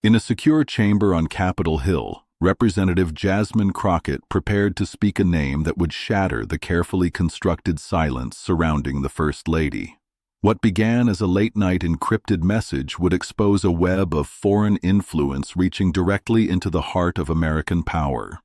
In a secure chamber on Capitol Hill, Representative Jasmine Crockett prepared to speak a name that would shatter the carefully constructed silence surrounding the First Lady. What began as a late-night encrypted message would expose a web of foreign influence reaching directly into the heart of American power.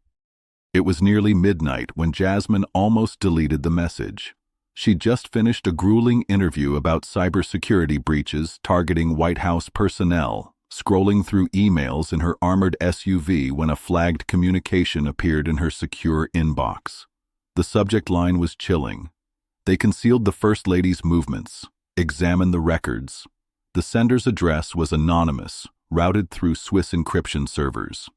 It was nearly midnight when Jasmine almost deleted the message. She'd just finished a grueling interview about cybersecurity breaches targeting White House personnel, scrolling through emails in her armored SUV when a flagged communication appeared in her secure inbox. The subject line was chilling. They concealed the First Lady's movements. Examine the records. The sender's address was anonymous, routed through Swiss encryption servers.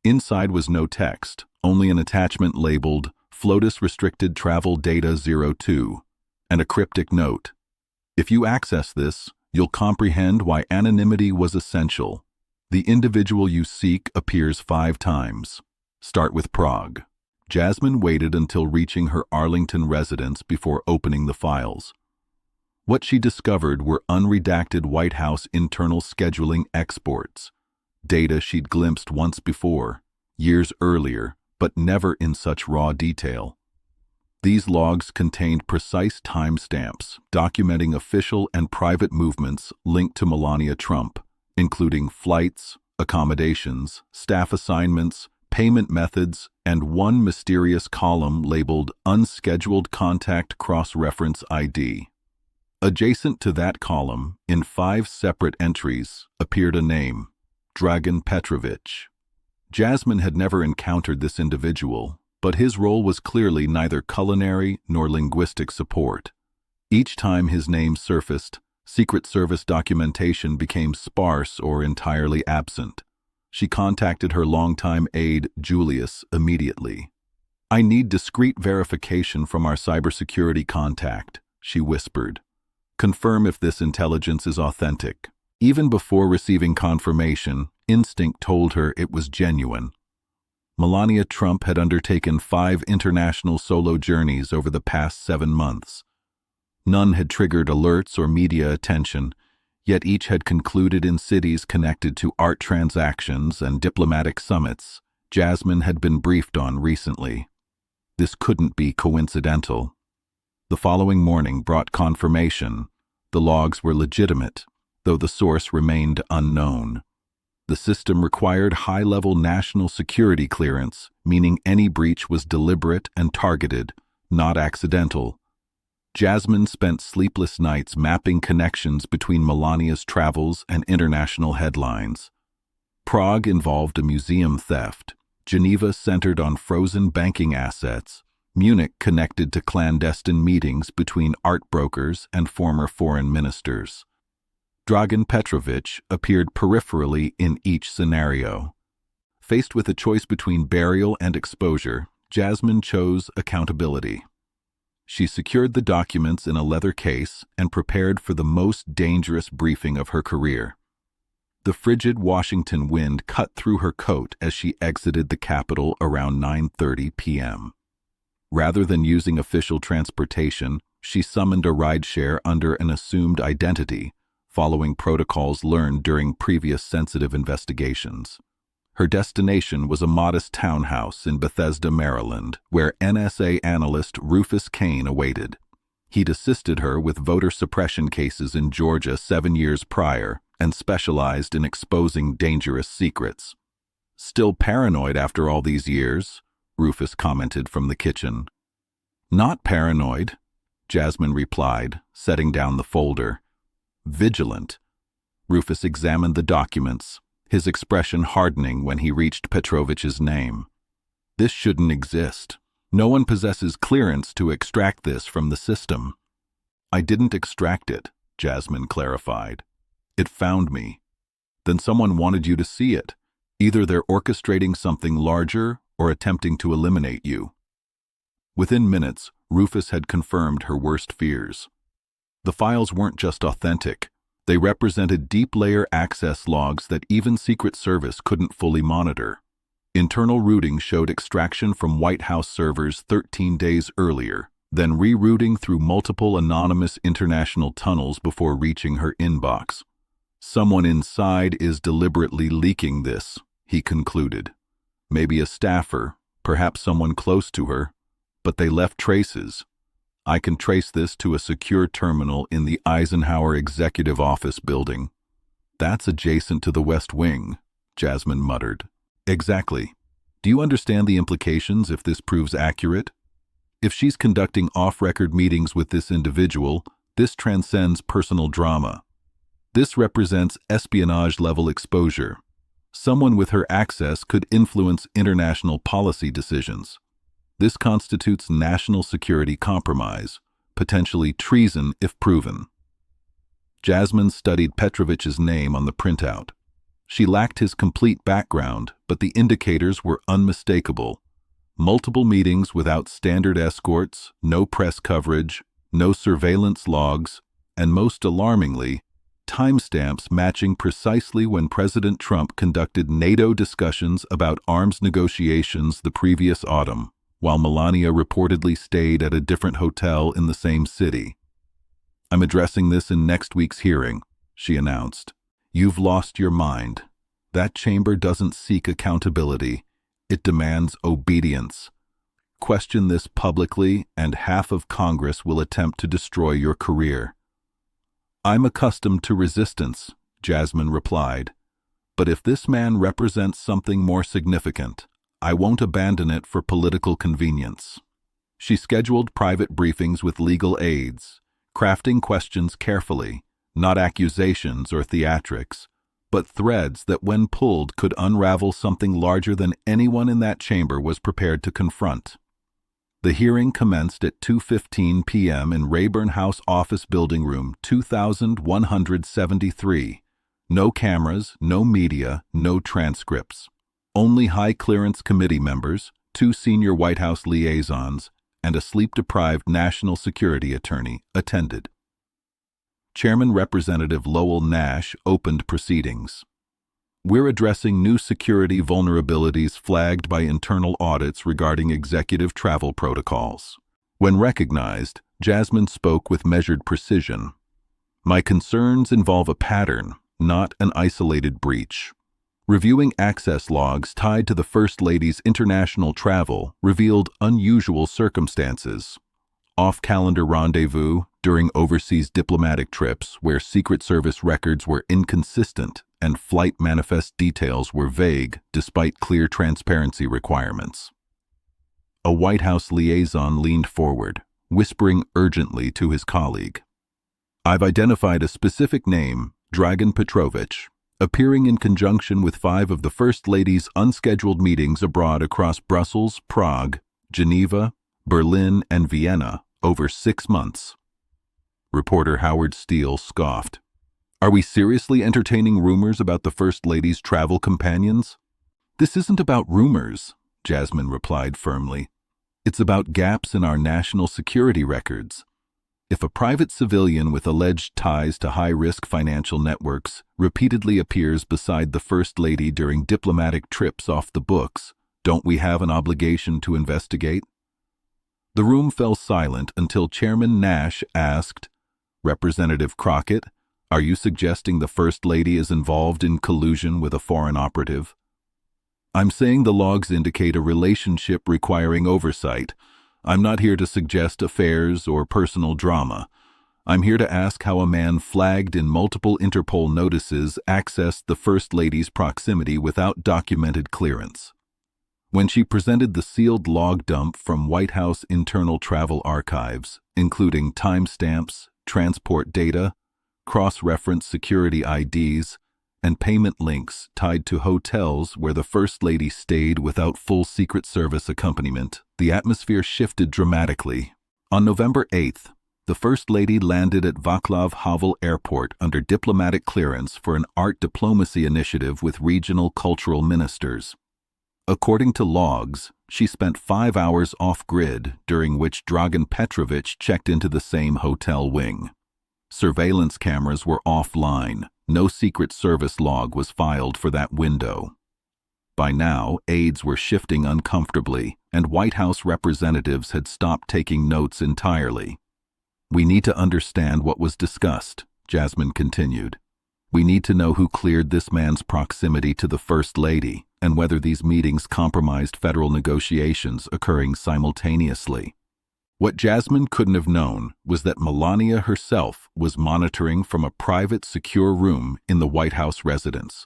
Inside was no text, only an attachment labeled FLOTUS Restricted Travel Data 02, and a cryptic note. If you access this, you'll comprehend why anonymity was essential. The individual you seek appears 5 times. Start with Prague. Jasmine waited until reaching her Arlington residence before opening the files. What she discovered were unredacted White House internal scheduling exports, data she'd glimpsed once before, years earlier, but never in such raw detail. These logs contained precise timestamps documenting official and private movements linked to Melania Trump, including flights, accommodations, staff assignments, payment methods, and one mysterious column labeled Unscheduled Contact Cross-Reference ID. Adjacent to that column, in 5 separate entries, appeared a name, Dragan Petrovich. Jasmine had never encountered this individual, but his role was clearly neither culinary nor linguistic support. Each time his name surfaced, Secret Service documentation became sparse or entirely absent. She contacted her longtime aide, Julius, immediately. "I need discreet verification from our cybersecurity contact," she whispered. "Confirm if this intelligence is authentic." Even before receiving confirmation, instinct told her it was genuine. Melania Trump had undertaken 5 international solo journeys over the past 7 months. None had triggered alerts or media attention, yet each had concluded in cities connected to art transactions and diplomatic summits Jasmine had been briefed on recently. This couldn't be coincidental. The following morning brought confirmation. The logs were legitimate, though the source remained unknown. The system required high-level national security clearance, meaning any breach was deliberate and targeted, not accidental. Jasmine spent sleepless nights mapping connections between Melania's travels and international headlines. Prague involved a museum theft, Geneva centered on frozen banking assets, Munich connected to clandestine meetings between art brokers and former foreign ministers. Dragan Petrovich appeared peripherally in each scenario. Faced with a choice between burial and exposure, Jasmine chose accountability. She secured the documents in a leather case and prepared for the most dangerous briefing of her career. The frigid Washington wind cut through her coat as she exited the Capitol around 9:30 p.m. Rather than using official transportation, she summoned a rideshare under an assumed identity, following protocols learned during previous sensitive investigations. Her destination was a modest townhouse in Bethesda, Maryland, where NSA analyst Rufus Cain awaited. He'd assisted her with voter suppression cases in Georgia 7 years prior and specialized in exposing dangerous secrets. "Still paranoid after all these years?" Rufus commented from the kitchen. "Not paranoid," Jasmine replied, setting down the folder. "Vigilant." Rufus examined the documents, his expression hardening when he reached Petrovich's name. "This shouldn't exist. No one possesses clearance to extract this from the system." "I didn't extract it," Jasmine clarified. "It found me. Then someone wanted you to see it. Either they're orchestrating something larger or attempting to eliminate you." Within minutes, Rufus had confirmed her worst fears. The files weren't just authentic. They represented deep-layer access logs that even Secret Service couldn't fully monitor. Internal routing showed extraction from White House servers 13 days earlier, then rerouting through multiple anonymous international tunnels before reaching her inbox. Someone inside is deliberately leaking this, he concluded. Maybe a staffer, perhaps someone close to her, but they left traces. I can trace this to a secure terminal in the Eisenhower Executive Office building. That's adjacent to the West Wing, Jasmine muttered. Exactly. Do you understand the implications if this proves accurate? If she's conducting off-record meetings with this individual, this transcends personal drama. This represents espionage-level exposure. Someone with her access could influence international policy decisions. This constitutes national security compromise, potentially treason if proven. Jasmine studied Petrovich's name on the printout. She lacked his complete background, but the indicators were unmistakable. Multiple meetings without standard escorts, no press coverage, no surveillance logs, and most alarmingly, timestamps matching precisely when President Trump conducted NATO discussions about arms negotiations the previous autumn, while Melania reportedly stayed at a different hotel in the same city. I'm addressing this in next week's hearing, she announced. You've lost your mind. That chamber doesn't seek accountability. It demands obedience. Question this publicly, and half of Congress will attempt to destroy your career. I'm accustomed to resistance, Jasmine replied. But if this man represents something more significant, I won't abandon it for political convenience. She scheduled private briefings with legal aides, crafting questions carefully, not accusations or theatrics, but threads that when pulled could unravel something larger than anyone in that chamber was prepared to confront. The hearing commenced at 2:15 p.m. in Rayburn House Office Building Room 2173. No cameras, no media, no transcripts. Only high-clearance committee members, 2 senior White House liaisons, and a sleep-deprived national security attorney attended. Chairman Representative Lowell Nash opened proceedings. We're addressing new security vulnerabilities flagged by internal audits regarding executive travel protocols. When recognized, Jasmine spoke with measured precision. My concerns involve a pattern, not an isolated breach. Reviewing access logs tied to the First Lady's international travel revealed unusual circumstances. Off-calendar rendezvous during overseas diplomatic trips where Secret Service records were inconsistent and flight manifest details were vague despite clear transparency requirements. A White House liaison leaned forward, whispering urgently to his colleague. I've identified a specific name, Dragan Petrovich, appearing in conjunction with 5 of the First Lady's unscheduled meetings abroad across Brussels, Prague, Geneva, Berlin, and Vienna over 6 months. Reporter Howard Steele scoffed. Are we seriously entertaining rumors about the First Lady's travel companions? This isn't about rumors, Jasmine replied firmly. It's about gaps in our national security records. If a private civilian with alleged ties to high-risk financial networks repeatedly appears beside the First Lady during diplomatic trips off the books, don't we have an obligation to investigate? The room fell silent until Chairman Nash asked, Representative Crockett, are you suggesting the First Lady is involved in collusion with a foreign operative? I'm saying the logs indicate a relationship requiring oversight. I'm not here to suggest affairs or personal drama. I'm here to ask how a man flagged in multiple Interpol notices accessed the First Lady's proximity without documented clearance. When she presented the sealed log dump from White House internal travel archives, including timestamps, transport data, cross-reference security IDs, and payment links tied to hotels where the First Lady stayed without full Secret Service accompaniment, the atmosphere shifted dramatically. On November 8th, the First Lady landed at Václav Havel Airport under diplomatic clearance for an art diplomacy initiative with regional cultural ministers. According to logs, she spent 5 hours off-grid, during which Dragan Petrovich checked into the same hotel wing. Surveillance cameras were offline. No Secret Service log was filed for that window. By now, aides were shifting uncomfortably, and White House representatives had stopped taking notes entirely. We need to understand what was discussed, Jasmine continued. We need to know who cleared this man's proximity to the First Lady and whether these meetings compromised federal negotiations occurring simultaneously. What Jasmine couldn't have known was that Melania herself was monitoring from a private, secure room in the White House residence.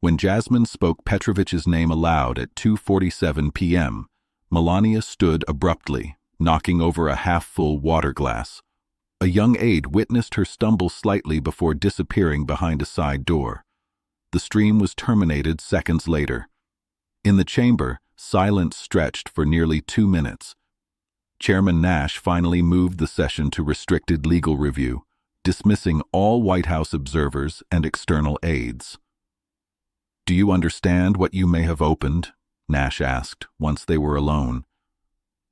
When Jasmine spoke Petrovich's name aloud at 2:47 p.m., Melania stood abruptly, knocking over a half-full water glass. A young aide witnessed her stumble slightly before disappearing behind a side door. The stream was terminated seconds later. In the chamber, silence stretched for nearly 2 minutes. Chairman Nash finally moved the session to restricted legal review, dismissing all White House observers and external aides. "Do you understand what you may have opened?" Nash asked, once they were alone.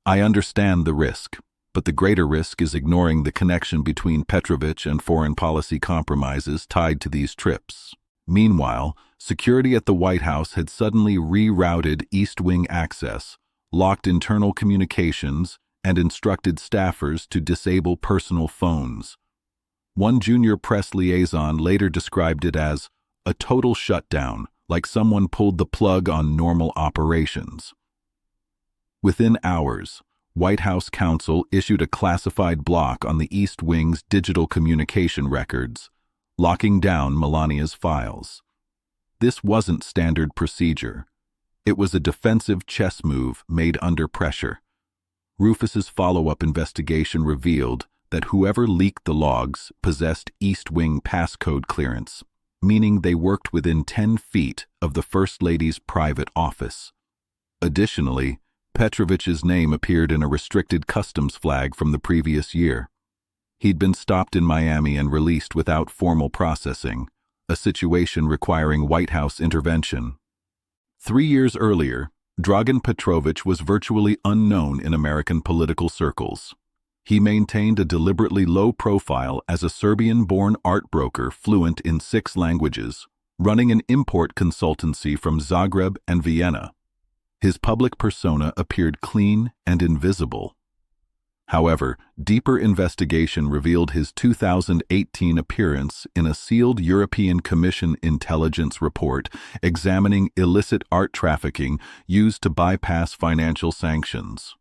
"I understand the risk, but the greater risk is ignoring the connection between Petrovich and foreign policy compromises tied to these trips." Meanwhile, security at the White House had suddenly rerouted East Wing access, locked internal communications, and instructed staffers to disable personal phones. One junior press liaison later described it as a total shutdown, like someone pulled the plug on normal operations. Within hours, White House counsel issued a classified block on the East Wing's digital communication records, locking down Melania's files. This wasn't standard procedure. It was a defensive chess move made under pressure. Rufus's follow-up investigation revealed that whoever leaked the logs possessed East Wing passcode clearance, meaning they worked within 10 feet of the First Lady's private office. Additionally, Petrovich's name appeared in a restricted customs flag from the previous year. He'd been stopped in Miami and released without formal processing, a situation requiring White House intervention. 3 years earlier, Dragan Petrovich was virtually unknown in American political circles. He maintained a deliberately low profile as a Serbian-born art broker fluent in 6 languages, running an import consultancy from Zagreb and Vienna. His public persona appeared clean and invisible. However, deeper investigation revealed his 2018 appearance in a sealed European Commission intelligence report examining illicit art trafficking used to bypass financial sanctions.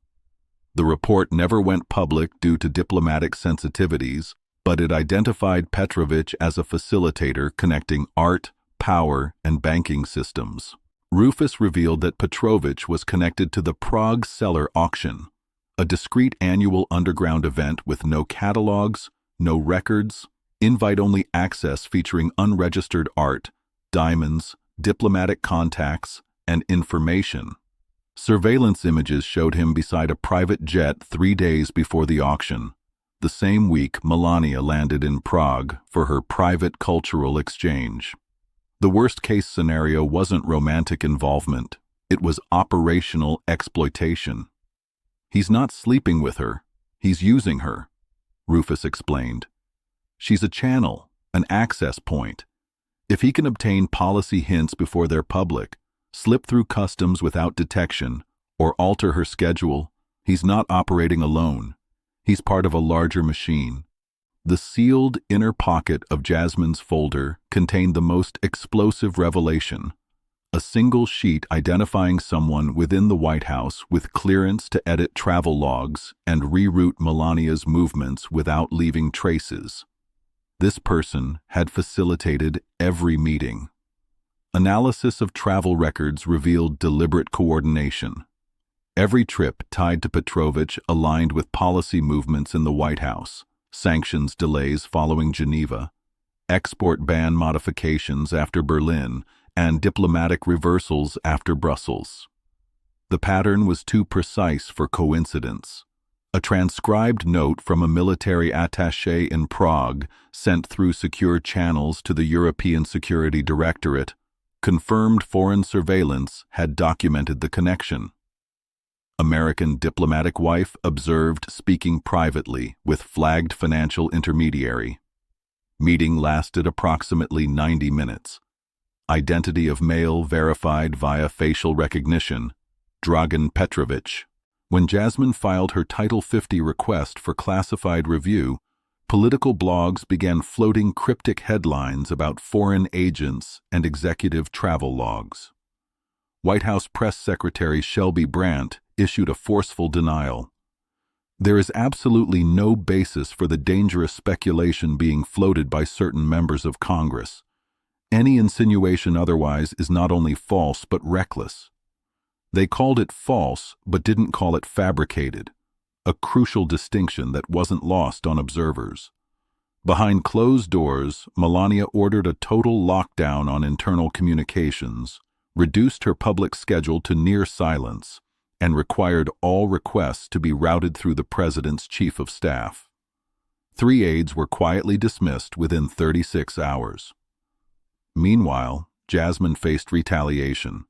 The report never went public due to diplomatic sensitivities, but it identified Petrovich as a facilitator connecting art, power, and banking systems. Rufus revealed that Petrovich was connected to the Prague Cellar Auction, a discreet annual underground event with no catalogs, no records, invite-only access featuring unregistered art, diamonds, diplomatic contacts, and information. Surveillance images showed him beside a private jet 3 days before the auction. The same week, Melania landed in Prague for her private cultural exchange. The worst-case scenario wasn't romantic involvement. It was operational exploitation. "He's not sleeping with her. He's using her," Rufus explained. "She's a channel, an access point. If he can obtain policy hints before they're public, slip through customs without detection, or alter her schedule, he's not operating alone. He's part of a larger machine." The sealed inner pocket of Jasmine's folder contained the most explosive revelation: a single sheet identifying someone within the White House with clearance to edit travel logs and reroute Melania's movements without leaving traces. This person had facilitated every meeting. Analysis of travel records revealed deliberate coordination. Every trip tied to Petrovich aligned with policy movements in the White House: sanctions delays following Geneva, export ban modifications after Berlin, and diplomatic reversals after Brussels. The pattern was too precise for coincidence. A transcribed note from a military attaché in Prague, sent through secure channels to the European Security Directorate, confirmed foreign surveillance had documented the connection. American diplomatic wife observed speaking privately with flagged financial intermediary. Meeting lasted approximately 90 minutes. Identity of male verified via facial recognition: Dragan Petrovich. When Jasmine filed her Title 50 request for classified review, Political blogs began floating cryptic headlines about foreign agents and executive travel logs. White House Press Secretary Shelby Brandt issued a forceful denial. There is absolutely no basis for the dangerous speculation being floated by certain members of Congress. Any insinuation otherwise is not only false but reckless. They called it false but didn't call it fabricated, a crucial distinction that wasn't lost on observers. Behind closed doors, Melania ordered a total lockdown on internal communications, reduced her public schedule to near silence, and required all requests to be routed through the president's chief of staff. 3 aides were quietly dismissed within 36 hours. Meanwhile, Jasmine faced retaliation,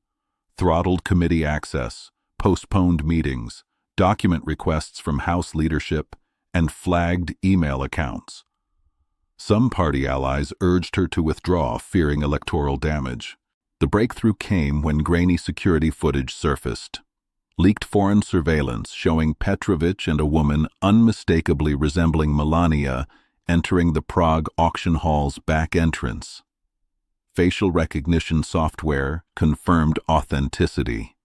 throttled committee access, postponed meetings, document requests from House leadership, and flagged email accounts. Some party allies urged her to withdraw, fearing electoral damage. The breakthrough came when grainy security footage surfaced. Leaked foreign surveillance showing Petrovich and a woman unmistakably resembling Melania entering the Prague auction hall's back entrance. Facial recognition software confirmed authenticity.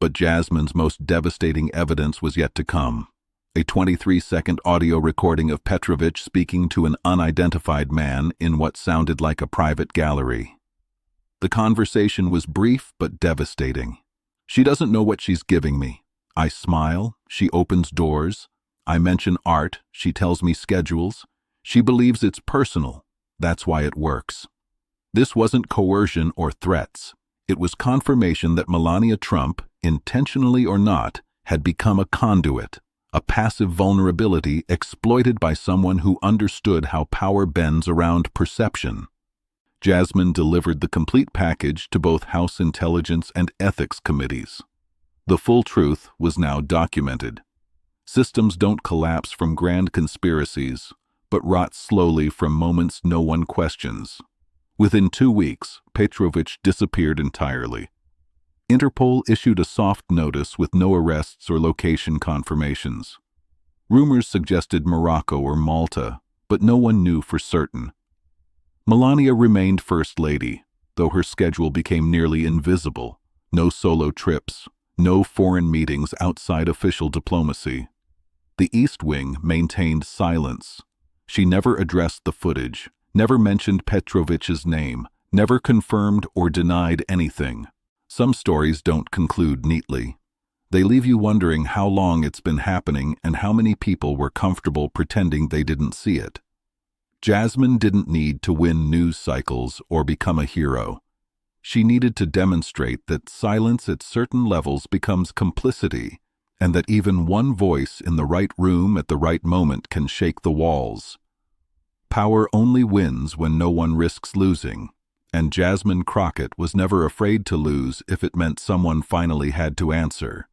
But Jasmine's most devastating evidence was yet to come. A 23-second audio recording of Petrovich speaking to an unidentified man in what sounded like a private gallery. The conversation was brief but devastating. "She doesn't know what she's giving me. I smile, she opens doors. I mention art, she tells me schedules. She believes it's personal. That's why it works." This wasn't coercion or threats. It was confirmation that Melania Trump, intentionally or not, had become a conduit, a passive vulnerability exploited by someone who understood how power bends around perception. Jasmine delivered the complete package to both House Intelligence and Ethics Committees. The full truth was now documented. Systems don't collapse from grand conspiracies, but rot slowly from moments no one questions. Within 2 weeks, Petrovich disappeared entirely. Interpol issued a soft notice with no arrests or location confirmations. Rumors suggested Morocco or Malta, but no one knew for certain. Melania remained First Lady, though her schedule became nearly invisible. No solo trips, no foreign meetings outside official diplomacy. The East Wing maintained silence. She never addressed the footage, never mentioned Petrovich's name, never confirmed or denied anything. Some stories don't conclude neatly. They leave you wondering how long it's been happening and how many people were comfortable pretending they didn't see it. Jasmine didn't need to win news cycles or become a hero. She needed to demonstrate that silence at certain levels becomes complicity, and that even one voice in the right room at the right moment can shake the walls. Power only wins when no one risks losing, and Jasmine Crockett was never afraid to lose if it meant someone finally had to answer.